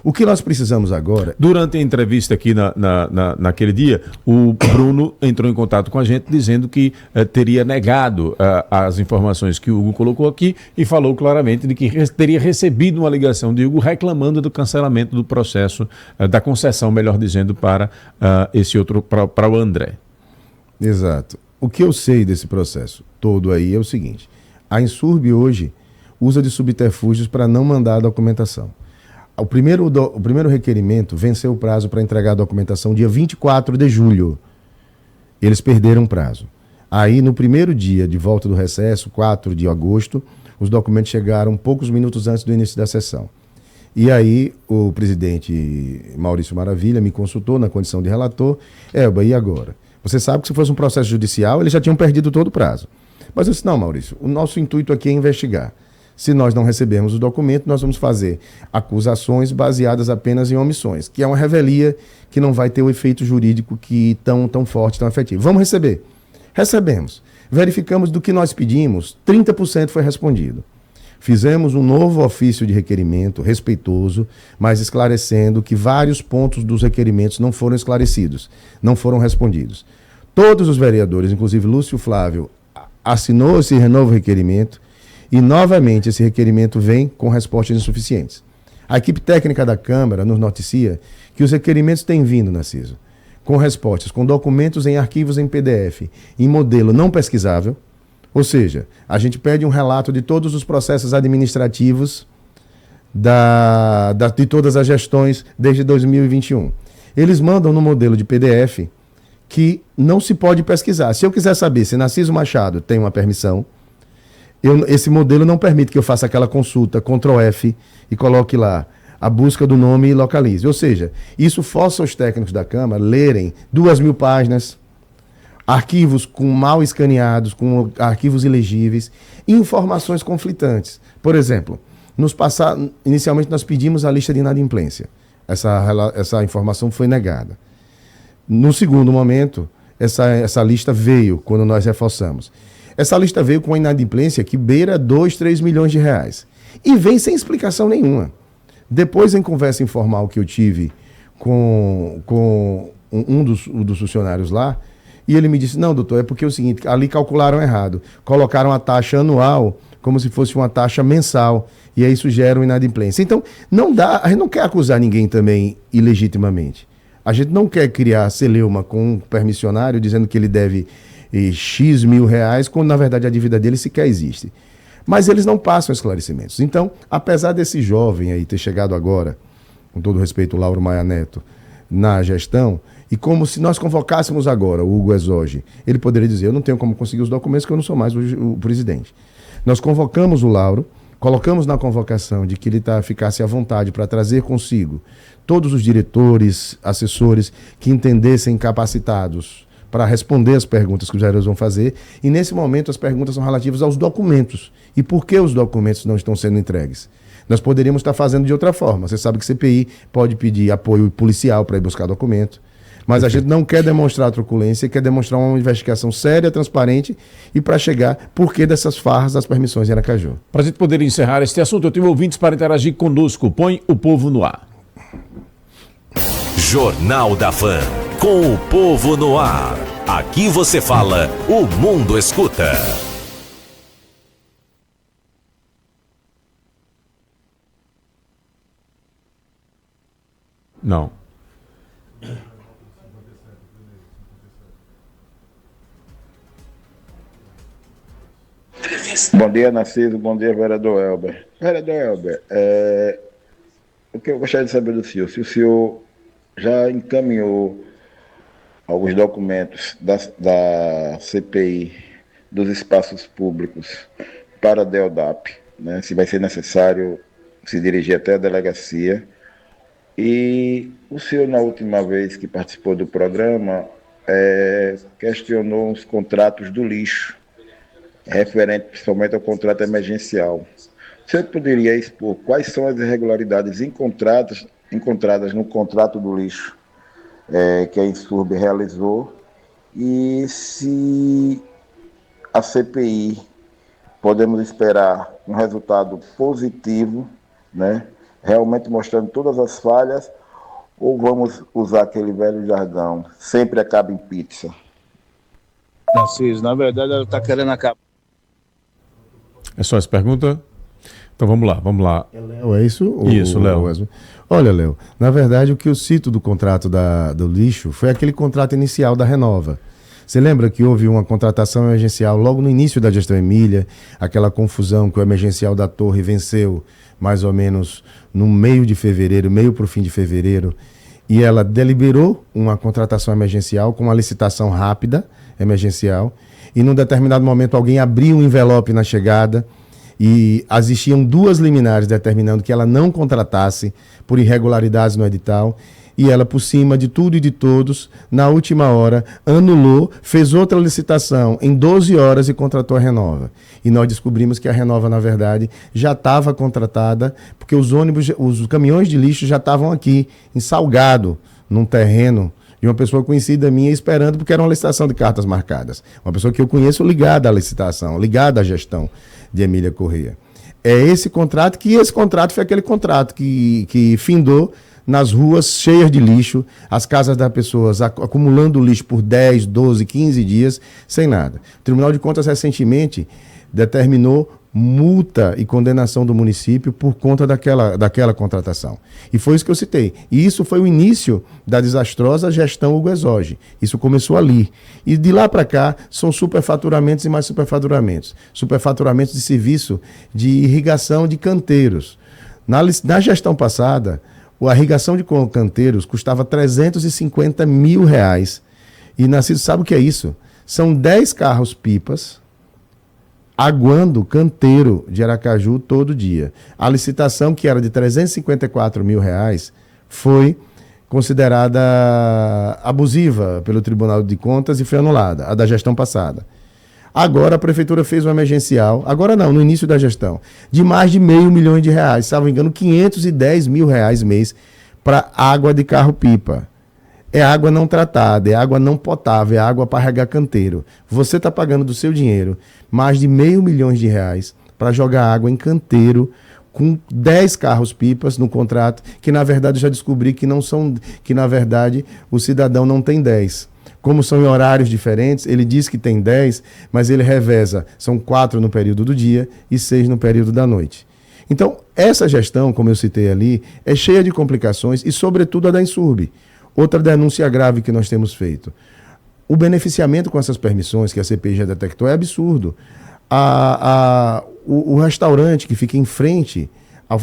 O que nós precisamos agora... Durante a entrevista aqui naquele dia, o Bruno entrou em contato com a gente dizendo que teria negado as informações que o Hugo colocou aqui e falou claramente de que teria recebido uma ligação de Hugo reclamando do cancelamento do processo, da concessão, melhor dizendo, para esse outro, para o André. Exato. O que eu sei desse processo todo aí é o seguinte: a Insurb hoje usa de subterfúgios para não mandar a documentação. O primeiro requerimento venceu o prazo para entregar a documentação dia 24 de julho. Eles perderam o prazo. Aí, no primeiro dia de volta do recesso, 4 de agosto, os documentos chegaram poucos minutos antes do início da sessão. E aí, o presidente Maurício Maravilha me consultou na condição de relator. Elba, e agora? Você sabe que se fosse um processo judicial, eles já tinham perdido todo o prazo. Mas eu disse: não, Maurício, o nosso intuito aqui é investigar. Se nós não recebermos o documento, nós vamos fazer acusações baseadas apenas em omissões, que é uma revelia que não vai ter o efeito jurídico que tão forte, tão efetivo. Vamos receber. Recebemos. Verificamos do que nós pedimos, 30% foi respondido. Fizemos um novo ofício de requerimento, respeitoso, mas esclarecendo que vários pontos dos requerimentos não foram esclarecidos, não foram respondidos. Todos os vereadores, inclusive Lúcio Flávio, assinou esse novo requerimento. E, novamente, esse requerimento vem com respostas insuficientes. A equipe técnica da Câmara nos noticia que os requerimentos têm vindo, Narciso, com respostas, com documentos em arquivos em PDF, em modelo não pesquisável. Ou seja, a gente pede um relato de todos os processos administrativos de todas as gestões desde 2021. Eles mandam no modelo de PDF que não se pode pesquisar. Se eu quiser saber se Narciso Machado tem uma permissão, esse modelo não permite que eu faça aquela consulta, Ctrl F, e coloque lá a busca do nome e localize. Ou seja, isso força os técnicos da Câmara lerem 2.000 páginas, arquivos com mal escaneados, com arquivos ilegíveis, e informações conflitantes. Por exemplo, inicialmente nós pedimos a lista de inadimplência. Essa informação foi negada. No segundo momento, essa lista veio quando nós reforçamos. Essa lista veio com uma inadimplência que beira 2-3 milhões de reais. E vem sem explicação nenhuma. Depois, em conversa informal que eu tive com um dos funcionários lá, e ele me disse: não, doutor, é porque é o seguinte, ali calcularam errado. Colocaram a taxa anual como se fosse uma taxa mensal. E aí isso gera uma inadimplência. Então, não dá, a gente não quer acusar ninguém também ilegitimamente. A gente não quer criar celeuma com um permissionário dizendo que ele deve X mil reais, quando na verdade a dívida dele sequer existe. Mas eles não passam esclarecimentos. Então, apesar desse jovem aí ter chegado agora, com todo respeito, o Lauro Maia Neto, na gestão, e como se nós convocássemos agora o Hugo Exoge, ele poderia dizer: eu não tenho como conseguir os documentos, porque eu não sou mais o presidente. Nós convocamos o Lauro, colocamos na convocação de que ele ficasse à vontade para trazer consigo todos os diretores, assessores que entendessem capacitados para responder as perguntas que os vereadores vão fazer, e nesse momento as perguntas são relativas aos documentos. E por que os documentos não estão sendo entregues? Nós poderíamos estar fazendo de outra forma. Você sabe que CPI pode pedir apoio policial para ir buscar documento. Mas a gente não quer demonstrar truculência, quer demonstrar uma investigação séria, transparente e para chegar por que dessas farras das permissões em Aracaju. Para a gente poder encerrar este assunto, eu tenho ouvintes para interagir conosco. Põe o povo no ar. Jornal da Fã, com o povo no ar. Aqui você fala, o mundo escuta. Não. Bom dia, Narciso. Bom dia, vereador Elber. Vereador Elber, o que eu gostaria de saber do senhor, se o senhor já encaminhou alguns documentos da CPI dos espaços públicos para a DELDAP, né? Se vai ser necessário se dirigir até a delegacia. E o senhor, na última vez que participou do programa, questionou os contratos do lixo, referente principalmente ao contrato emergencial. O senhor poderia expor quais são as irregularidades encontradas no contrato do lixo que a Insurb realizou, e se a CPI podemos esperar um resultado positivo, né, realmente mostrando todas as falhas, ou vamos usar aquele velho jargão, sempre acaba em pizza? Narciso, na verdade ela está querendo acabar. É só essa pergunta? Então vamos lá. Léo, é isso? Isso, Léo. Olha, Léo, na verdade o que eu cito do contrato do lixo foi aquele contrato inicial da Renova. Você lembra que houve uma contratação emergencial logo no início da gestão Emília, aquela confusão que o emergencial da Torre venceu mais ou menos no meio de fevereiro, meio para o fim de fevereiro, e ela deliberou uma contratação emergencial com uma licitação rápida, emergencial, e num determinado momento alguém abriu um envelope na chegada e existiam 2 liminares determinando que ela não contratasse por irregularidades no edital, e ela, por cima de tudo e de todos, na última hora, anulou, fez outra licitação em 12 horas e contratou a Renova. E nós descobrimos que a Renova, na verdade, já estava contratada, porque os caminhões de lixo já estavam aqui, em Salgado, num terreno de uma pessoa conhecida minha, esperando, porque era uma licitação de cartas marcadas. Uma pessoa que eu conheço ligada à licitação, ligada à gestão de Emília Corrêa. É esse contrato, que esse contrato foi aquele contrato que findou nas ruas cheias de lixo, as casas das pessoas acumulando lixo por 10, 12, 15 dias, sem nada. O Tribunal de Contas recentemente determinou multa e condenação do município por conta daquela contratação. E foi isso que eu citei. E isso foi o início da desastrosa gestão Hugo Exoge. Isso começou ali. E de lá para cá são superfaturamentos e mais superfaturamentos. Superfaturamentos de serviço de irrigação de canteiros. Na gestão passada, a irrigação de canteiros custava R$350 mil. E Narciso sabe o que é isso? São 10 carros-pipas aguando canteiro de Aracaju todo dia. A licitação, que era de R$354 mil, foi considerada abusiva pelo Tribunal de Contas e foi anulada, a da gestão passada. Agora a prefeitura fez uma emergencial, agora não, no início da gestão, de mais de R$500 milhões, se não me engano, R$510 mil mês para água de carro-pipa. É água não tratada, é água não potável, é água para regar canteiro. Você está pagando do seu dinheiro mais de R$500 milhões para jogar água em canteiro com 10 carros-pipas no contrato, que na verdade eu já descobri que não são, que na verdade o cidadão não tem 10. Como são em horários diferentes, ele diz que tem 10, mas ele reveza. São 4 no período do dia e 6 no período da noite. Então, essa gestão, como eu citei ali, é cheia de complicações e, sobretudo, a da Insurb. Outra denúncia grave que nós temos feito. O beneficiamento com essas permissões que a CPI já detectou é absurdo. O restaurante que fica em frente ao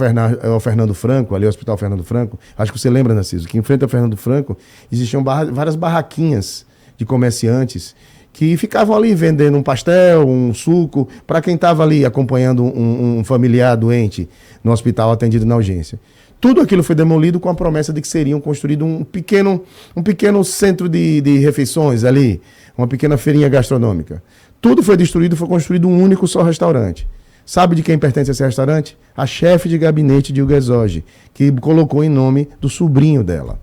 Fernando Franco, ali ao Hospital Fernando Franco, acho que você lembra, Narciso, que em frente ao Fernando Franco existiam várias barraquinhas de comerciantes que ficavam ali vendendo um pastel, um suco, para quem estava ali acompanhando um familiar doente no hospital atendido na urgência. Tudo aquilo foi demolido com a promessa de que seriam construído um pequeno centro de refeições ali, uma pequena feirinha gastronômica. Tudo foi destruído, foi construído um único só restaurante. Sabe de quem pertence esse restaurante? A chefe de gabinete de Hugo Exoge, que colocou em nome do sobrinho dela.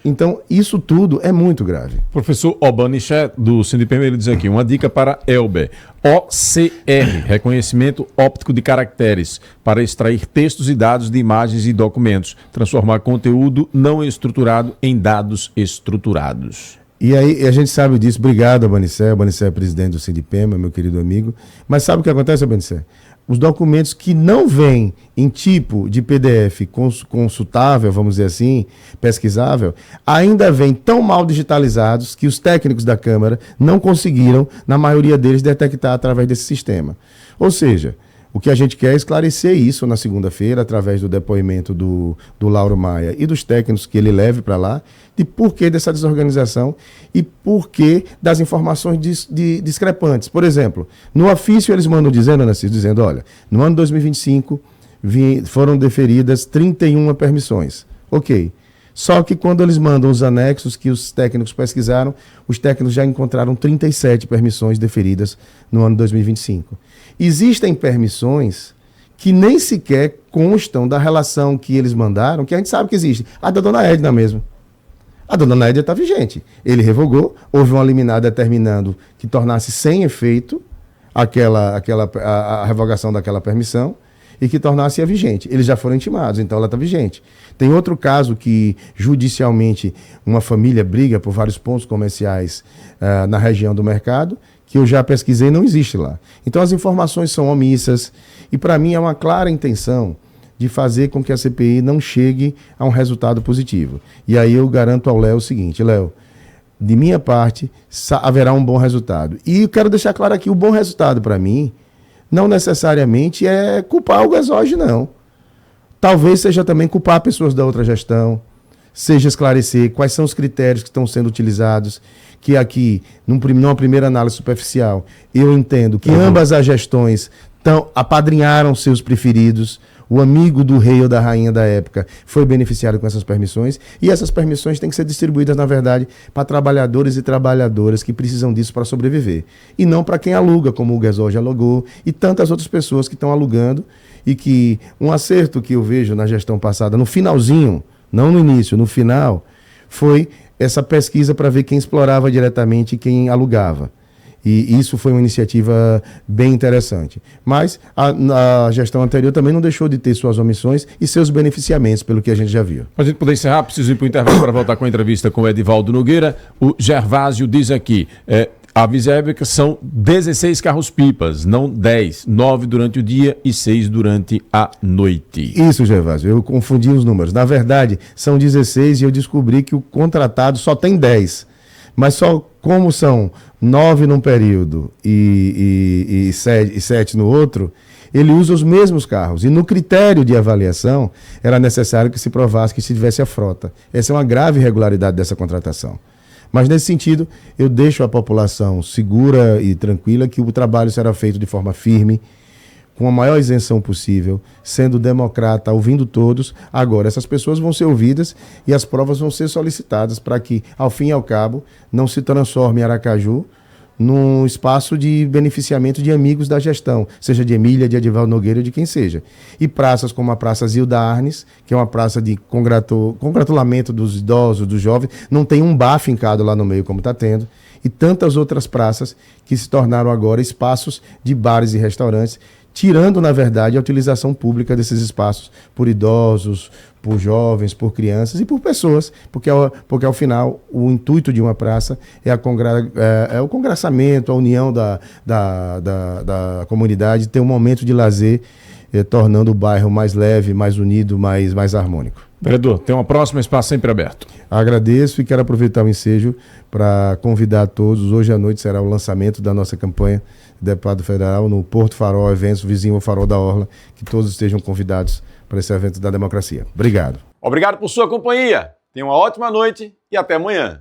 Então, isso tudo é muito grave. Professor Obaniché, do Sindipem, ele diz aqui, uma dica para Elber. OCR, reconhecimento óptico de caracteres, para extrair textos e dados de imagens e documentos, transformar conteúdo não estruturado em dados estruturados. E aí, a gente sabe disso. Obrigado, Obaniché. Obaniché é presidente do Sindipema, meu querido amigo. Mas sabe o que acontece, Obaniché? Os documentos que não vêm em tipo de PDF consultável, vamos dizer assim, pesquisável, ainda vêm tão mal digitalizados que os técnicos da Câmara não conseguiram, na maioria deles, detectar através desse sistema. Ou seja, o que a gente quer é esclarecer isso na segunda-feira, através do depoimento do Lauro Maia e dos técnicos que ele leve para lá, de porquê dessa desorganização e porquê das informações discrepantes. Por exemplo, no ofício eles mandam dizendo, Narciso, dizendo, olha, no ano 2025 foram deferidas 31 permissões. Ok. Só que quando eles mandam os anexos que os técnicos pesquisaram, os técnicos já encontraram 37 permissões deferidas no ano 2025. Existem permissões que nem sequer constam da relação que eles mandaram, que a gente sabe que existe. A da dona Edna mesmo. A da dona Edna está vigente. Ele revogou, houve uma liminar determinando que tornasse sem efeito a revogação daquela permissão e que tornasse-a vigente. Eles já foram intimados, então ela está vigente. Tem outro caso que, judicialmente, uma família briga por vários pontos comerciais na região do mercado, que eu já pesquisei, não existe lá. Então as informações são omissas e, para mim, é uma clara intenção de fazer com que a CPI não chegue a um resultado positivo. E aí eu garanto ao Léo o seguinte, Léo, de minha parte, haverá um bom resultado. E eu quero deixar claro aqui, o bom resultado para mim não necessariamente é culpar o Guesorge, não. Talvez seja também culpar pessoas da outra gestão, seja esclarecer quais são os critérios que estão sendo utilizados, que aqui, numa primeira análise superficial, eu entendo que ambas as gestões apadrinharam seus preferidos, o amigo do rei ou da rainha da época foi beneficiado com essas permissões, e essas permissões têm que ser distribuídas, na verdade, para trabalhadores e trabalhadoras que precisam disso para sobreviver. E não para quem aluga, como o Guesorge alugou, e tantas outras pessoas que estão alugando, e que um acerto que eu vejo na gestão passada, no finalzinho, não no início, no final, foi essa pesquisa para ver quem explorava diretamente e quem alugava. E isso foi uma iniciativa bem interessante. Mas a gestão anterior também não deixou de ter suas omissões e seus beneficiamentos, pelo que a gente já viu. Para a gente poder encerrar, preciso ir para o intervalo para voltar com a entrevista com o Edivaldo Nogueira. O Gervásio diz aqui, a Visébia são 16 carros-pipas, não 10. 9 durante o dia e 6 durante a noite. Isso, Gervásio, eu confundi os números. Na verdade, são 16 e eu descobri que o contratado só tem 10. Mas só como são 9 num período e 7 no outro, ele usa os mesmos carros. E no critério de avaliação, era necessário que se provasse que se tivesse a frota. Essa é uma grave irregularidade dessa contratação. Mas, nesse sentido, eu deixo a população segura e tranquila que o trabalho será feito de forma firme, com a maior isenção possível, sendo democrata, ouvindo todos. Agora, essas pessoas vão ser ouvidas e as provas vão ser solicitadas para que, ao fim e ao cabo, não se transforme Aracaju num espaço de beneficiamento de amigos da gestão, seja de Emília, de Edivaldo Nogueira ou de quem seja. E praças como a Praça Zilda Arnes, que é uma praça de congratulamento dos idosos, dos jovens, não tem um bar fincado lá no meio como está tendo, e tantas outras praças que se tornaram agora espaços de bares e restaurantes, tirando, na verdade, a utilização pública desses espaços por idosos, por jovens, por crianças e por pessoas, porque ao final o intuito de uma praça é o congraçamento, a união da comunidade, ter um momento de lazer, tornando o bairro mais leve, mais unido, mais harmônico. Vereador, tem uma próxima, espaço sempre aberto. Agradeço e quero aproveitar o ensejo para convidar a todos. Hoje à noite será o lançamento da nossa campanha de deputado federal no Porto Farol, eventos vizinho ao Farol da Orla, que todos estejam convidados para esse evento da democracia. Obrigado. Obrigado por sua companhia. Tenha uma ótima noite e até amanhã.